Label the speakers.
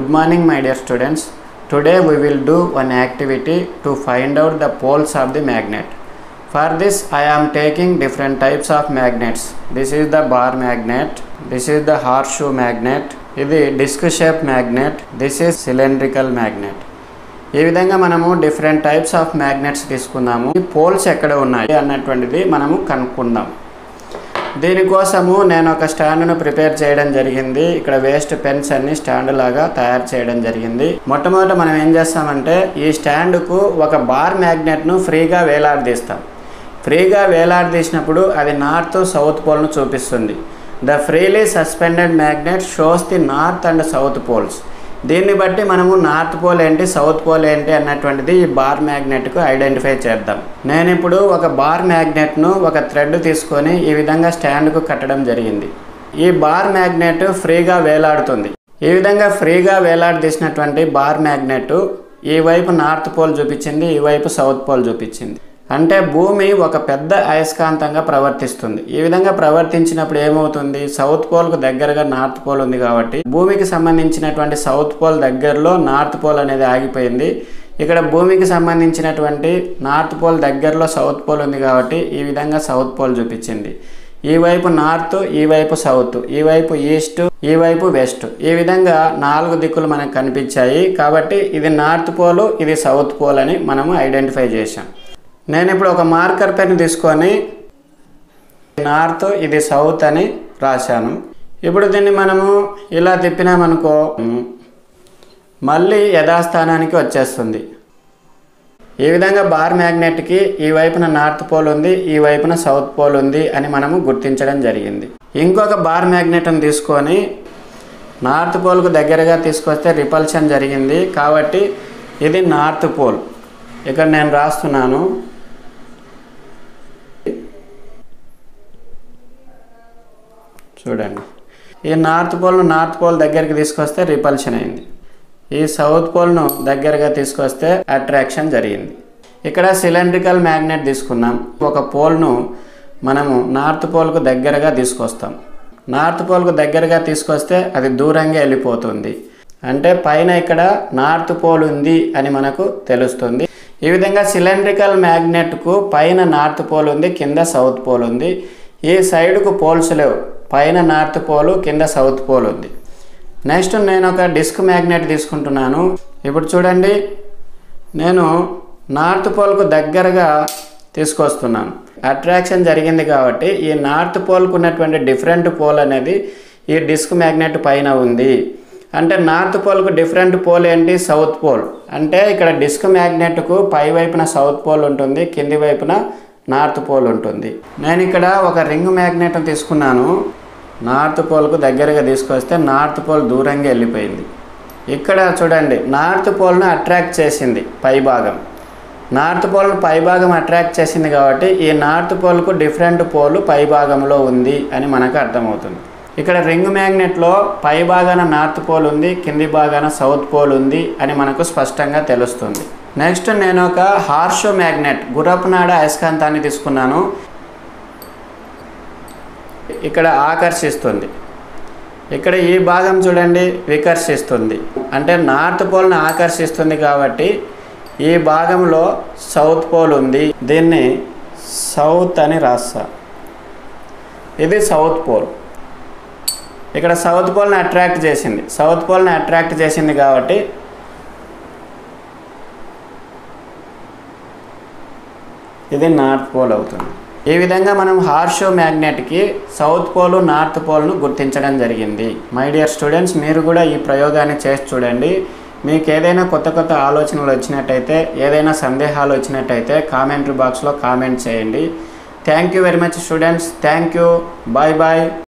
Speaker 1: Good morning my dear students. Today we will do one activity to find out the poles of the magnet. For this I am taking different types of magnets. This is the bar magnet, this is the horseshoe magnet, this is disc shape magnet, this is cylindrical magnet. ఈ విధంగా మనము different types of magnets తీసుకుందాము. ఈ poles ఎక్కడ ఉన్నాయి అన్నటువంటిది మనము కనుక్కుందాం. దీనికోసము నేను ఒక స్టాండ్ను ప్రిపేర్ చేయడం జరిగింది. ఇక్కడ వేస్ట్ పెన్స్ అన్ని స్టాండ్ లాగా తయారు చేయడం జరిగింది. మొట్టమొదట మనం ఏం చేస్తామంటే ఈ స్టాండ్కు ఒక బార్ మ్యాగ్నెట్ను ఫ్రీగా వేలాడదీస్తాం. ఫ్రీగా వేలాడదీసినప్పుడు అది నార్త్ సౌత్ పోల్ను చూపిస్తుంది. The freely suspended magnet shows the north and south poles. దీన్ని బట్టి మనము నార్త్ పోల్ ఏంటి సౌత్ పోల్ ఏంటి అన్నటువంటిది ఈ బార్ మ్యాగ్నెట్కు ఐడెంటిఫై చేద్దాం. నేను ఇప్పుడు ఒక బార్ మ్యాగ్నెట్ను ఒక థ్రెడ్ తీసుకొని ఈ విధంగా స్టాండ్కు కట్టడం జరిగింది. ఈ బార్ మ్యాగ్నెట్ ఫ్రీగా వేలాడుతుంది. ఈ విధంగా ఫ్రీగా వేలాడదీసినటువంటి బార్ మ్యాగ్నెట్ ఈ వైపు నార్త్ పోల్ చూపించింది, ఈ వైపు సౌత్ పోల్ చూపించింది. అంటే భూమి ఒక పెద్ద అయస్కాంతంగా ప్రవర్తిస్తుంది. ఈ విధంగా ప్రవర్తించినప్పుడు ఏమవుతుంది, సౌత్ పోల్కు దగ్గరగా నార్త్ పోల్ ఉంది కాబట్టి భూమికి సంబంధించినటువంటి సౌత్ పోల్ దగ్గరలో నార్త్ పోల్ అనేది ఆగిపోయింది. ఇక్కడ భూమికి సంబంధించినటువంటి నార్త్ పోల్ దగ్గరలో సౌత్ పోల్ ఉంది కాబట్టి ఈ విధంగా సౌత్ పోల్ చూపించింది. ఈ వైపు నార్త్, ఈ వైపు సౌత్, ఈ వైపు ఈస్ట్, ఈ వైపు వెస్ట్, ఈ విధంగా 4 దిక్కులు మనకు కనిపించాయి. కాబట్టి ఇది నార్త్ పోల్, ఇది సౌత్ పోల్ అని మనము ఐడెంటిఫై చేశాం. నేను ఇప్పుడు ఒక మార్కర్ పెన్ తీసుకొని నార్త్ ఇది సౌత్ అని రాశాను. ఇప్పుడు దీన్ని మనము ఇలా తిప్పినామనుకో మళ్ళీ యథాస్థానానికి వచ్చేస్తుంది. ఈ విధంగా బార్ మ్యాగ్నెట్కి ఈ వైపున నార్త్ పోల్ ఉంది, ఈ వైపున సౌత్ పోల్ ఉంది అని మనము గుర్తించడం జరిగింది. ఇంకొక బార్ మ్యాగ్నెట్ని తీసుకొని నార్త్ పోల్కు దగ్గరగా తీసుకొస్తే రిపల్షన్ జరిగింది కాబట్టి ఇది నార్త్ పోల్. ఇక్కడ నేను రాస్తున్నాను. చూడండి, ఈ నార్త్ పోల్ను నార్త్ పోల్ దగ్గరికి తీసుకొస్తే రిపల్షన్ అయింది. ఈ సౌత్ పోల్ను దగ్గరగా తీసుకొస్తే అట్రాక్షన్ జరిగింది. ఇక్కడ సిలిండ్రికల్ మ్యాగ్నెట్ తీసుకున్నాం. ఒక పోల్ను మనము నార్త్ పోల్కు దగ్గరగా తీసుకొస్తాం. నార్త్ పోల్కు దగ్గరగా తీసుకొస్తే అది దూరంగా వెళ్ళిపోతుంది. అంటే పైన ఇక్కడ నార్త్ పోల్ ఉంది అని మనకు తెలుస్తుంది. ఈ విధంగా సిలిండ్రికల్ మ్యాగ్నెట్కు పైన నార్త్ పోల్ ఉంది, కింద సౌత్ పోల్ ఉంది. ఈ సైడ్కు పోల్స్ లేవు, పైన నార్త్ పోల్, కింద సౌత్ పోల్ ఉంది. నెక్స్ట్ నేను ఒక డిస్క్ మ్యాగ్నెట్ తీసుకుంటున్నాను. ఇప్పుడు చూడండి, నేను నార్త్ పోల్కు దగ్గరగా తీసుకొస్తున్నాను. అట్రాక్షన్ జరిగింది కాబట్టి ఈ నార్త్ పోల్కు ఉన్నటువంటి డిఫరెంట్ పోల్ అనేది ఈ డిస్క్ మ్యాగ్నెట్ పైన ఉంది. అంటే నార్త్ పోల్కు డిఫరెంట్ పోల్ ఏంటి, సౌత్ పోల్. అంటే ఇక్కడ డిస్క్ మ్యాగ్నెట్కు పై వైపున సౌత్ పోల్ ఉంటుంది, కింది వైపున నార్త్ పోల్ ఉంటుంది. నేను ఇక్కడ ఒక రింగ్ మ్యాగ్నెట్ తీసుకున్నాను. నార్త్ పోల్కు దగ్గరగా తీసుకొస్తే నార్త్ పోల్ దూరంగా వెళ్ళిపోయింది. ఇక్కడ చూడండి, నార్త్ పోల్ను అట్రాక్ట్ చేసింది పై భాగం. నార్త్ పోల్ను పై భాగం అట్రాక్ట్ చేసింది కాబట్టి ఈ నార్త్ పోల్కు డిఫరెంట్ పోల్ పై భాగంలో ఉంది అని మనకు అర్థమవుతుంది. ఇక్కడ రింగ్ మ్యాగ్నెట్లో పై భాగాన నార్త్ పోల్ ఉంది, కింది భాగాన సౌత్ పోల్ ఉంది అని మనకు స్పష్టంగా తెలుస్తుంది. నెక్స్ట్ నేను ఒక హార్షో మ్యాగ్నెట్ గుర్రపునాడ అయస్కాంతాన్ని తీసుకున్నాను. ఇక్కడ ఆకర్షిస్తుంది, ఇక్కడ ఈ భాగం చూడండి వికర్షిస్తుంది. అంటే నార్త్ పోల్ని ఆకర్షిస్తుంది కాబట్టి ఈ భాగంలో సౌత్ పోల్ ఉంది. దీన్ని సౌత్ అని రాస్తా. ఇది సౌత్ పోల్. ఇక్కడ సౌత్ పోల్ని అట్రాక్ట్ చేసింది. సౌత్ పోల్ని అట్రాక్ట్ చేసింది కాబట్టి ఇది నార్త్ పోల్ అవుతుంది. ఈ విధంగా మనం హార్షో మ్యాగ్నెట్కి సౌత్ పోల్, నార్త్ పోల్ను గుర్తించడం జరిగింది. మై డియర్ స్టూడెంట్స్, మీరు కూడా ఈ ప్రయోగాన్ని చేసి చూడండి. మీకు ఏదైనా కొత్త కొత్త ఆలోచనలు వచ్చినట్టయితే, ఏదైనా సందేహాలు వచ్చినట్టయితే కామెంటరీ బాక్స్లో కామెంట్ చేయండి. Thank you very much students. Thank you. Bye bye.